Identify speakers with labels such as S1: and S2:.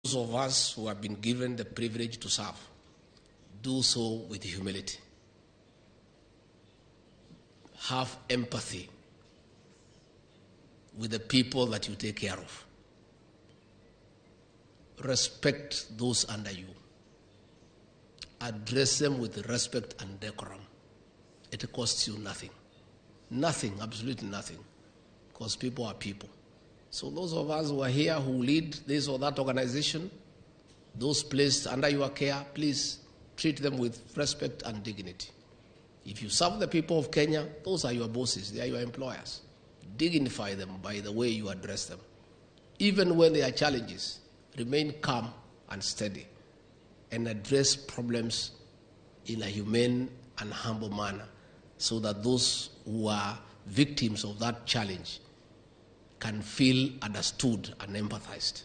S1: Those of us who have been given the privilege to serve, do so with humility. Have empathy with the people that you take care of. Respect those under you. Address them with respect and decorum. It costs you nothing. Nothing, absolutely nothing. Because people are people. So those of us who are here who lead this or that organization, those placed under your care, please treat them with respect and dignity. If you serve the people of Kenya, those are your bosses, they are your employers. Dignify them by the way you address them. Even when there are challenges, remain calm and steady and address problems in a humane and humble manner so that those who are victims of that challenge can feel understood and empathized.